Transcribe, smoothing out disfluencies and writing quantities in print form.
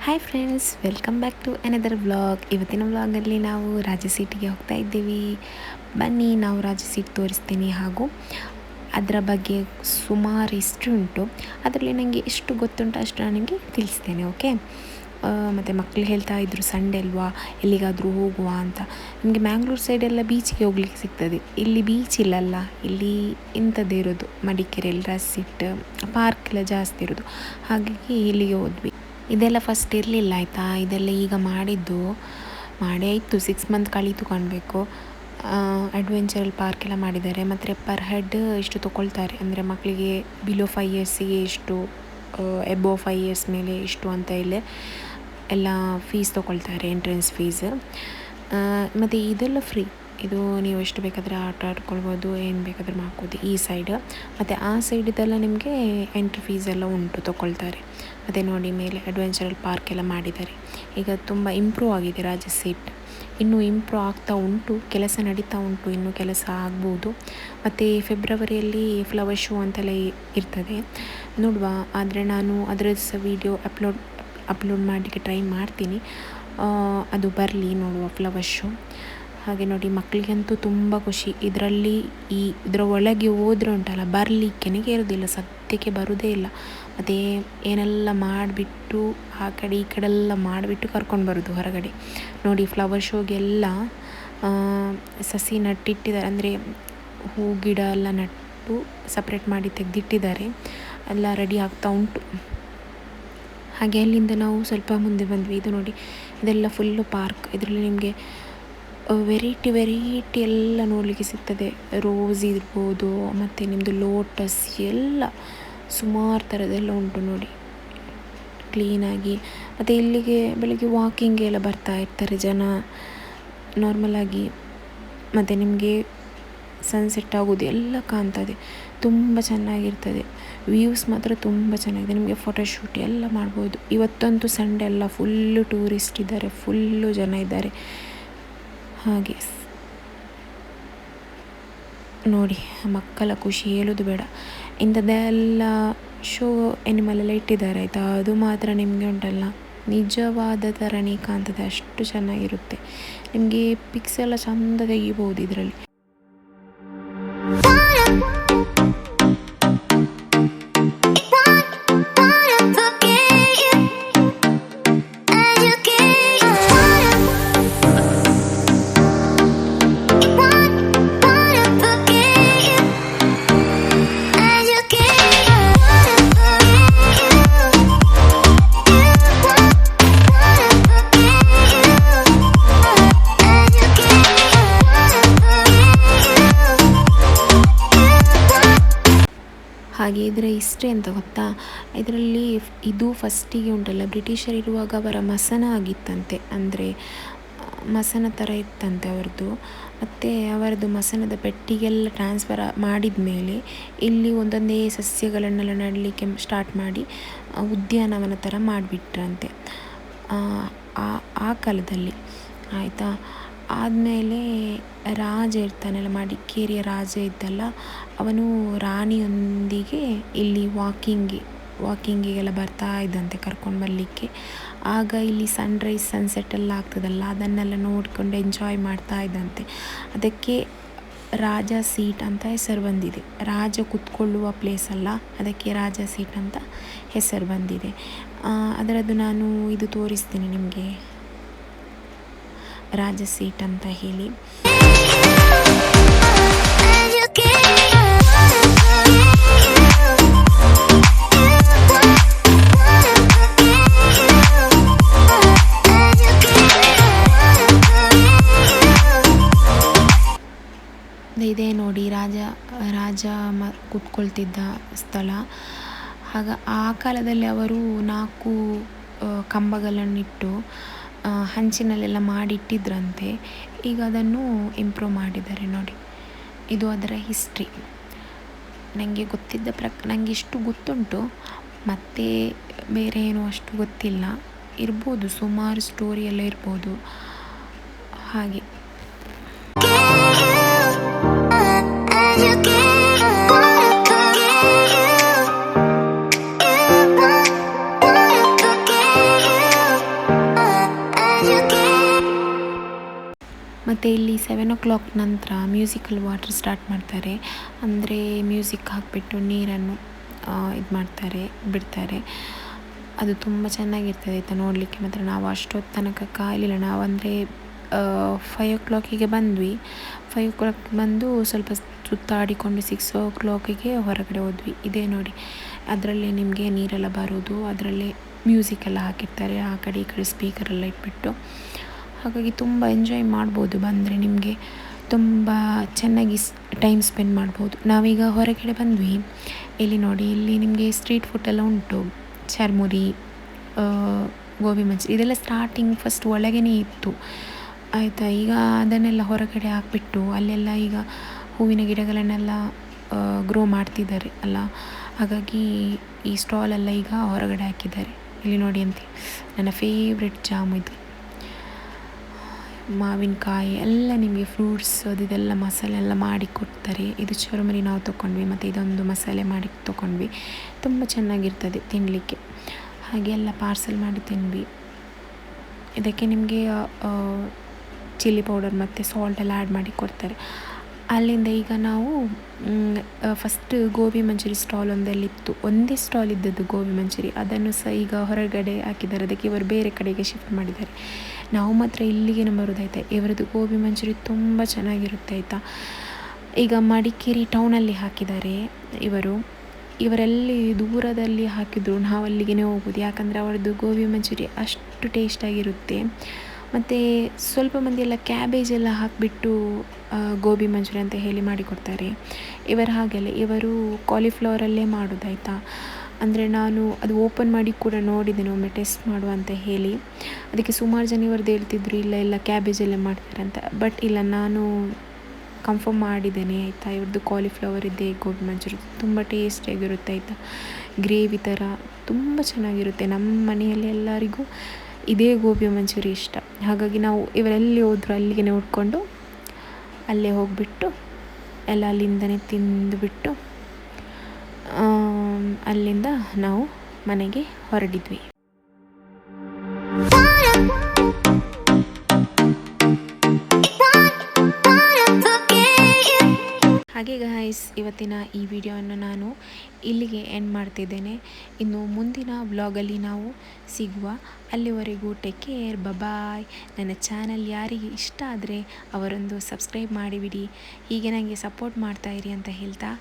Hi friends, welcome back to another vlog. ಇವತ್ತಿನ ವ್ಲಾಗಲ್ಲಿ ನಾವು ರಾಜ ಸೀಟಿಗೆ ಹೋಗ್ತಾ ಇದ್ದೀವಿ. ಬನ್ನಿ, ನಾವು ರಾಜ ಸೀಟ್ ತೋರಿಸ್ತೀನಿ ಹಾಗೂ ಅದರ ಬಗ್ಗೆ ಸುಮಾರು ಎಷ್ಟು ಉಂಟು, ಅದರಲ್ಲಿ ನನಗೆ ಎಷ್ಟು ಗೊತ್ತುಂಟು ಅಷ್ಟು ನಾನು ನಿಮಗೆ ತಿಳಿಸ್ತೇನೆ. ಓಕೆ. ಮತ್ತು ಮಕ್ಕಳು ಹೇಳ್ತಾ ಇದ್ರು ಸಂಡೇ ಅಲ್ವಾ, ಎಲ್ಲಿಗಾದರೂ ಹೋಗುವ ಅಂತ. ನಿಮಗೆ ಮ್ಯಾಂಗ್ಳೂರು ಸೈಡೆಲ್ಲ ಬೀಚಿಗೆ ಹೋಗ್ಲಿಕ್ಕೆ ಸಿಗ್ತದೆ. ಇಲ್ಲಿ ಬೀಚ್ ಇಲ್ಲಲ್ಲ, ಇಲ್ಲಿ ಇಂಥದ್ದೇ ಇರೋದು, ಮಡಿಕೇರಿಯಲ್ಲಿ ರಸಿಟ್ ಪಾರ್ಕ್ ಎಲ್ಲ ಜಾಸ್ತಿ ಇರೋದು. ಹಾಗಾಗಿ ಇಲ್ಲಿಗೆ ಹೋದ್ವಿ. ಇದೆಲ್ಲ ಫಸ್ಟ್ ಇರಲಿಲ್ಲ ಆಯಿತಾ, ಇದೆಲ್ಲ ಈಗ ಮಾಡಿ ಆಯಿತು 6 ಮಂತ್ ಕಳೀತು ಕಾಣಬೇಕು. ಅಡ್ವೆಂಚರಲ್ ಪಾರ್ಕ್ ಎಲ್ಲ ಮಾಡಿದ್ದಾರೆ. ಮತ್ತು ಪರ್ ಹೆಡ್ ಇಷ್ಟು ತೊಗೊಳ್ತಾರೆ, ಅಂದರೆ ಮಕ್ಕಳಿಗೆ ಬಿಲೋ 5 ಇಯರ್ಸಿಗೆ ಇಷ್ಟು, ಎಬೋವ್ 5 ಇಯರ್ಸ್ ಮೇಲೆ ಇಷ್ಟು ಅಂತ ಇಲ್ಲೇ ಎಲ್ಲ ಫೀಸ್ ತೊಗೊಳ್ತಾರೆ, ಎಂಟ್ರೆನ್ಸ್ ಫೀಸ್. ಮತ್ತು ಇದೆಲ್ಲ ಫ್ರೀ. ಇದು ನೀವು ಎಷ್ಟು ಬೇಕಾದರೆ ಆಟ ಆಡ್ಕೊಳ್ಬೋದು, ಏನು ಬೇಕಾದರೂ ಮಾಡ್ಬೋದು ಈ ಸೈಡ್. ಮತ್ತು ಆ ಸೈಡಿದೆಲ್ಲ ನಿಮಗೆ ಎಂಟ್ರಿ ಫೀಸ್ ಎಲ್ಲ ಉಂಟು, ತೊಗೊಳ್ತಾರೆ. ಮತ್ತು ನೋಡಿ, ಮೇಲೆ ಅಡ್ವೆಂಚರಲ್ ಪಾರ್ಕ್ ಎಲ್ಲ ಮಾಡಿದ್ದಾರೆ. ಈಗ ತುಂಬ ಇಂಪ್ರೂವ್ ಆಗಿದೆ ರಾಜ ಸೀಟ್. ಇನ್ನೂ ಇಂಪ್ರೂವ್ ಆಗ್ತಾ ಉಂಟು, ಕೆಲಸ ನಡೀತಾ ಉಂಟು, ಇನ್ನೂ ಕೆಲಸ ಆಗ್ಬೋದು. ಮತ್ತು ಫೆಬ್ರವರಿಯಲ್ಲಿ ಫ್ಲವರ್ ಶೋ ಅಂತೆಲ್ಲ ಇರ್ತದೆ, ನೋಡುವ. ಆದರೆ ನಾನು ಅದರ ಸಹ ವೀಡಿಯೋ ಅಪ್ಲೋಡ್ ಮಾಡಲಿಕ್ಕೆ ಟ್ರೈ ಮಾಡ್ತೀನಿ. ಅದು ಬರಲಿ, ನೋಡುವ ಫ್ಲವರ್ ಶೋ. ಹಾಗೆ ನೋಡಿ, ಮಕ್ಕಳಿಗಂತೂ ತುಂಬ ಖುಷಿ. ಇದರ ಒಳಗೆ ಹೋದ್ರೆ ಉಂಟಲ್ಲ, ಬರಲಿಕ್ಕೇ ಇರೋದಿಲ್ಲ, ಸದ್ಯಕ್ಕೆ ಬರೋದೇ ಇಲ್ಲ. ಮತ್ತು ಏನೆಲ್ಲ ಮಾಡಿಬಿಟ್ಟು ಆ ಕಡೆ ಈ ಕಡೆ ಎಲ್ಲ ಮಾಡಿಬಿಟ್ಟು ಕರ್ಕೊಂಡು ಬರೋದು ಹೊರಗಡೆ. ನೋಡಿ, ಫ್ಲವರ್ ಶೋಗೆಲ್ಲ ಸಸಿ ನಟ್ಟಿಟ್ಟಿದ್ದಾರೆ, ಅಂದರೆ ಹೂ ಗಿಡ ಎಲ್ಲ ನಟ್ಟು ಸಪ್ರೇಟ್ ಮಾಡಿ ತೆಗೆದಿಟ್ಟಿದ್ದಾರೆ, ಎಲ್ಲ ರೆಡಿ ಆಗ್ತಾ ಉಂಟು. ಹಾಗೆ ಅಲ್ಲಿಂದ ನಾವು ಸ್ವಲ್ಪ ಮುಂದೆ ಬಂದ್ವಿ. ಇದು ನೋಡಿ, ಇದೆಲ್ಲ ಫುಲ್ಲು ಪಾರ್ಕ್. ಇದರಲ್ಲಿ ನಿಮಗೆ ವೆರೈಟಿ ಎಲ್ಲ ನೋಡಲಿಕ್ಕೆ ಸಿಗ್ತದೆ. ರೋಸ್ ಇರ್ಬೋದು, ಮತ್ತು ನಿಮ್ಮದು ಲೋಟಸ್ ಎಲ್ಲ ಸುಮಾರು ಥರದ್ದೆಲ್ಲ ಉಂಟು ನೋಡಿ, ಕ್ಲೀನಾಗಿ. ಮತ್ತು ಇಲ್ಲಿಗೆ ಬೆಳಗ್ಗೆ ವಾಕಿಂಗ್ ಎಲ್ಲ ಬರ್ತಾ ಇರ್ತಾರೆ ಜನ ನಾರ್ಮಲಾಗಿ. ಮತ್ತು ನಿಮಗೆ ಸನ್ಸೆಟ್ ಆಗೋದು ಎಲ್ಲ ಕಾಣ್ತದೆ, ತುಂಬ ಚೆನ್ನಾಗಿರ್ತದೆ. ವ್ಯೂಸ್ ಮಾತ್ರ ತುಂಬ ಚೆನ್ನಾಗಿದೆ, ನಿಮಗೆ ಫೋಟೋಶೂಟ್ ಎಲ್ಲ ಮಾಡ್ಬೋದು. ಇವತ್ತಂತೂ ಸಂಡೇ ಎಲ್ಲ ಫುಲ್ಲು ಟೂರಿಸ್ಟ್ ಇದ್ದಾರೆ, ಫುಲ್ಲು ಜನ ಇದ್ದಾರೆ. ಹಾಗೆ ನೋಡಿ, ಮಕ್ಕಳ ಖುಷಿ ಹೇಳೋದು ಬೇಡ. ಇಂಥದ್ದೆಲ್ಲ ಶೋ ಎನಿಮಲ್ ಎಲ್ಲ ಇಟ್ಟಿದ್ದಾರೆ ಆಯಿತಾ, ಅದು ಮಾತ್ರ ನಿಮಗೆ ಉಂಟಲ್ಲ ನಿಜವಾದ ಥರನೇ ಕಾಣ್ತದೆ, ಅಷ್ಟು ಚೆನ್ನಾಗಿರುತ್ತೆ. ನಿಮಗೆ ಪಿಕ್ಸ್ ಎಲ್ಲ ಚೆಂದ ತೆಗಿಬೋದು ಇದರಲ್ಲಿ. ಹಾಗೆ ಇದರ ಹಿಸ್ಟ್ರಿ ಅಂತ ಗೊತ್ತಾ? ಇದರಲ್ಲಿ ಇದು ಫಸ್ಟಿಗೆ ಉಂಟಲ್ಲ, ಬ್ರಿಟಿಷರ್ ಇರುವಾಗ ಅವರ ಮಸನ ಆಗಿತ್ತಂತೆ, ಅಂದರೆ ಮಸನ ಥರ ಇತ್ತಂತೆ ಅವರದ್ದು. ಮತ್ತು ಅವರದ್ದು ಮಸನದ ಪೆಟ್ಟಿಗೆಲ್ಲ ಟ್ರಾನ್ಸ್ಫರ್ ಮಾಡಿದ ಮೇಲೆ ಇಲ್ಲಿ ಒಂದೊಂದೇ ಸಸ್ಯಗಳನ್ನೆಲ್ಲ ನೆಡಲಿಕ್ಕೆ ಸ್ಟಾರ್ಟ್ ಮಾಡಿ ಉದ್ಯಾನವನ ಥರ ಮಾಡಿಬಿಟ್ರಂತೆ ಆ ಕಾಲದಲ್ಲಿ, ಆಯಿತಾ. ಆದಮೇಲೆ ರಾಜ ಇರ್ತಾನಲ್ಲ, ಮಡಿಕೇರಿಯ ರಾಜ ಇದ್ದಲ್ಲ, ಅವನು ರಾಣಿಯೊಂದಿಗೆ ಇಲ್ಲಿ ವಾಕಿಂಗಿಗೆಲ್ಲ ಬರ್ತಾ ಇದ್ದಂತೆ, ಕರ್ಕೊಂಡು ಬರಲಿಕ್ಕೆ. ಆಗ ಇಲ್ಲಿ ಸನ್ರೈಸ್ ಸನ್ಸೆಟ್ ಎಲ್ಲ ಆಗ್ತದಲ್ಲ, ಅದನ್ನೆಲ್ಲ ನೋಡಿಕೊಂಡು ಎಂಜಾಯ್ ಮಾಡ್ತಾ ಇದ್ದಂತೆ. ಅದಕ್ಕೆ ರಾಜ ಸೀಟ್ ಅಂತ ಹೆಸರು ಬಂದಿದೆ. ರಾಜ ಕೂತ್ಕೊಳ್ಳುವ ಪ್ಲೇಸ್ ಅಲ್ಲ, ಅದಕ್ಕೆ ರಾಜ ಸೀಟ್ ಅಂತ ಹೆಸರು ಬಂದಿದೆ. ಅದರದ್ದು ನಾನು ಇದು ತೋರಿಸ್ತೀನಿ ನಿಮಗೆ, ರಾಜ ಸೀಟ್ ಅಂತ ಹೇಳಿ. ಇದೇ ನೋಡಿ, ರಾಜ ಕೂತ್ಕೊಳ್ತಿದ್ದ ಸ್ಥಳ. ಆಗ ಆ ಕಾಲದಲ್ಲಿ ಅವರು 4 ಕಂಬಗಳನ್ನಿಟ್ಟು ಹಂಚಿನಲ್ಲೆಲ್ಲ ಮಾಡಿಟ್ಟಿದ್ರಂತೆ. ಈಗ ಅದನ್ನು ಇಂಪ್ರೂವ್ ಮಾಡಿದ್ದಾರೆ ನೋಡಿ. ಇದು ಅದರ ಹಿಸ್ಟ್ರಿ. ನನಗೆ ಗೊತ್ತಿದ್ದ ನನಗೆ ಇಷ್ಟು ಗೊತ್ತುಂಟು, ಮತ್ತು ಬೇರೆ ಏನೂ ಅಷ್ಟು ಗೊತ್ತಿಲ್ಲ. ಇರ್ಬೋದು, ಸುಮಾರು ಸ್ಟೋರಿ ಎಲ್ಲ ಇರ್ಬೋದು ಹಾಗೆ. ಮತ್ತು ಇಲ್ಲಿ 7 o'clock ನಂತರ ಮ್ಯೂಸಿಕಲ್ ವಾಟರ್ ಸ್ಟಾರ್ಟ್ ಮಾಡ್ತಾರೆ. ಅಂದರೆ ಮ್ಯೂಸಿಕ್ ಹಾಕಿಬಿಟ್ಟು ನೀರನ್ನು ಇದು ಮಾಡ್ತಾರೆ, ಬಿಡ್ತಾರೆ. ಅದು ತುಂಬ ಚೆನ್ನಾಗಿರ್ತದೆ ಆಯಿತಾ ನೋಡಲಿಕ್ಕೆ. ಮಾತ್ರ ನಾವು ಅಷ್ಟೊತ್ತು ತನಕ ಕಾಯಲಿಲ್ಲ. ನಾವಂದರೆ 5 o'clock ಬಂದ್ವಿ. 5 o'clock ಬಂದು ಸ್ವಲ್ಪ ಸುತ್ತಾಡಿಕೊಂಡು 6 o'clock ಹೊರಗಡೆ ಹೋದ್ವಿ. ಇದೇ ನೋಡಿ, ಅದರಲ್ಲೇ ನಿಮಗೆ ನೀರೆಲ್ಲ ಬರೋದು, ಅದರಲ್ಲೇ ಮ್ಯೂಸಿಕೆಲ್ಲ ಹಾಕಿರ್ತಾರೆ, ಆ ಕಡೆ ಈ ಕಡೆ ಸ್ಪೀಕರೆಲ್ಲ ಇಟ್ಬಿಟ್ಟು. ಹಾಗಾಗಿ ತುಂಬ ಎಂಜಾಯ್ ಮಾಡ್ಬೋದು ಬಂದರೆ. ನಿಮಗೆ ತುಂಬ ಚೆನ್ನಾಗಿ ಟೈಮ್ ಸ್ಪೆಂಡ್ ಮಾಡ್ಬೋದು. ನಾವೀಗ ಹೊರಗಡೆ ಬಂದ್ವಿ. ಇಲ್ಲಿ ನೋಡಿ, ಇಲ್ಲಿ ನಿಮಗೆ ಸ್ಟ್ರೀಟ್ ಫುಡ್ ಎಲ್ಲ ಉಂಟು. ಚರ್ಮುರಿ, ಗೋಬಿ ಮಂಚೂರಿ ಇದೆಲ್ಲ ಸ್ಟಾರ್ಟಿಂಗ್ ಫಸ್ಟ್ ಒಳಗೇ ಇತ್ತು ಆಯಿತಾ. ಈಗ ಅದನ್ನೆಲ್ಲ ಹೊರಗಡೆ ಹಾಕ್ಬಿಟ್ಟು ಅಲ್ಲೆಲ್ಲ ಈಗ ಹೂವಿನ ಗಿಡಗಳನ್ನೆಲ್ಲ ಗ್ರೋ ಮಾಡ್ತಿದ್ದಾರೆ ಅಲ್ಲ, ಹಾಗಾಗಿ ಈ ಸ್ಟಾಲೆಲ್ಲ ಈಗ ಹೊರಗಡೆ ಹಾಕಿದ್ದಾರೆ. ಇಲ್ಲಿ ನೋಡಿ ಅಂತ ನನ್ನ ಫೇವ್ರೆಟ್ ಜಾಮು ಇದು. ಮಾವಿನಕಾಯಿ ಎಲ್ಲ ನಿಮಗೆ ಫ್ರೂಟ್ಸ್ ಅದೆಲ್ಲ ಮಸಾಲೆ ಎಲ್ಲ ಮಾಡಿ ಕೊಡ್ತಾರೆ. ಇದು ಚುರುಮುರಿ ನಾವು ತೊಗೊಂಡ್ವಿ, ಮತ್ತು ಇದೊಂದು ಮಸಾಲೆ ಮಾಡಿ ತೊಗೊಂಡ್ವಿ. ತುಂಬ ಚೆನ್ನಾಗಿರ್ತದೆ ತಿನ್ನಲಿಕ್ಕೆ. ಹಾಗೆ ಎಲ್ಲ ಪಾರ್ಸೆಲ್ ಮಾಡಿ ತಿಂದ್ವಿ. ಇದಕ್ಕೆ ನಿಮಗೆ ಚಿಲ್ಲಿ ಪೌಡರ್ ಮತ್ತು ಸಾಲ್ಟ್ ಎಲ್ಲ ಆ್ಯಡ್ ಮಾಡಿ ಕೊಡ್ತಾರೆ. ಅಲ್ಲಿಂದ ಈಗ ನಾವು ಫಸ್ಟ್ ಗೋಬಿ ಮಂಚೂರಿ ಸ್ಟಾಲ್ ಒಂದಲ್ಲಿತ್ತು, ಒಂದೇ ಸ್ಟಾಲ್ ಇದ್ದದ್ದು ಗೋಬಿ ಮಂಚೂರಿ. ಅದನ್ನು ಸಹ ಈಗ ಹೊರಗಡೆ ಹಾಕಿದ್ದಾರೆ. ಅದಕ್ಕೆ ಇವರು ಬೇರೆ ಕಡೆಗೆ ಶಿಫ್ಟ್ ಮಾಡಿದ್ದಾರೆ. ನಾವು ಮಾತ್ರ ಇಲ್ಲಿಗೆ ಬರೋದಾಯ್ತಾ. ಇವರದ್ದು ಗೋಬಿ ಮಂಚೂರಿ ತುಂಬ ಚೆನ್ನಾಗಿರುತ್ತೆ ಆಯಿತಾ. ಈಗ ಮಡಿಕೇರಿ ಟೌನಲ್ಲಿ ಹಾಕಿದ್ದಾರೆ ಇವರೆಲ್ಲಿ ದೂರದಲ್ಲಿ ಹಾಕಿದ್ರು ನಾವು ಅಲ್ಲಿಗೆ ಹೋಗೋದು. ಯಾಕಂದರೆ ಅವರದ್ದು ಗೋಬಿ ಮಂಚೂರಿ ಅಷ್ಟು ಟೇಸ್ಟಾಗಿರುತ್ತೆ. ಮತ್ತು ಸ್ವಲ್ಪ ಮಂದಿ ಎಲ್ಲ ಕ್ಯಾಬೇಜ್ ಎಲ್ಲ ಹಾಕಿಬಿಟ್ಟು ಗೋಬಿ ಮಂಚೂರಿ ಅಂತ ಹೇಳಿ ಮಾಡಿಕೊಡ್ತಾರೆ. ಇವರು ಹಾಗೆಲ್ಲ, ಇವರು ಕಾಲಿಫ್ಲವರಲ್ಲೇ ಮಾಡೋದಾಯ್ತಾ. ಅಂದರೆ ನಾನು ಅದು ಓಪನ್ ಮಾಡಿ ಕೂಡ ನೋಡಿದ್ದೇನೆ ಒಮ್ಮೆ ಟೆಸ್ಟ್ ಮಾಡುವ ಅಂತ ಹೇಳಿ. ಅದಕ್ಕೆ ಸುಮಾರು ಜನ ಇವ್ರದ್ದು ಹೇಳ್ತಿದ್ರು ಇಲ್ಲ ಕ್ಯಾಬೇಜಲ್ಲೇ ಮಾಡ್ತಾರೆ ಅಂತ. ಬಟ್ ಇಲ್ಲ, ನಾನು ಕನ್ಫರ್ಮ್ ಮಾಡಿದ್ದೇನೆ ಆಯಿತಾ. ಇವ್ರದ್ದು ಕಾಲಿಫ್ಲವರ್ ಇದ್ದೇ ಗೋಬಿ ಮಂಚೂರಿ ತುಂಬ ಟೇಸ್ಟಿಯಾಗಿರುತ್ತೆ ಆಯಿತಾ. ಗ್ರೇವಿ ಥರ ತುಂಬ ಚೆನ್ನಾಗಿರುತ್ತೆ. ನಮ್ಮ ಮನೆಯಲ್ಲಿ ಎಲ್ಲರಿಗೂ ಇದೇ ಗೋಬಿ ಮಂಚೂರಿ ಇಷ್ಟ. ಹಾಗಾಗಿ ನಾವು ಇವರೆಲ್ಲಿ ಹೋದ್ರು ಅಲ್ಲಿಗೆ ಹುಡ್ಕೊಂಡು ಅಲ್ಲೇ ಹೋಗಿಬಿಟ್ಟು ಎಲ್ಲ ಅಲ್ಲಿಂದನೇ ತಿಂದುಬಿಟ್ಟು ಅಲ್ಲಿಂದ ನಾವು ಮನೆಗೆ ಹೊರಡಿದ್ವಿ. ಹಾಗೆ ಗಾಯ್ಸ್, ಇವತ್ತಿನ ಈ ವಿಡಿಯೋವನ್ನು ನಾನು ಇಲ್ಲಿಗೆ ಎಂಡ್ ಮಾಡ್ತಿದ್ದೇನೆ. ಇನ್ನು ಮುಂದಿನ ವ್ಲಾಗಲ್ಲಿ ನಾವು ಸಿಗುವ. ಅಲ್ಲಿವರೆಗೂ ಟೇಕ್ ಕೇರ್, ಬಾಯ್. ನನ್ನ ಚಾನಲ್ ಯಾರಿಗೆ ಇಷ್ಟ ಆದರೆ ಅವರೊಂದು ಸಬ್ಸ್ಕ್ರೈಬ್ ಮಾಡಿಬಿಡಿ. ಹೀಗೆ ನನಗೆ ಸಪೋರ್ಟ್ ಮಾಡ್ತಾಯಿರಿ ಅಂತ ಹೇಳ್ತಾ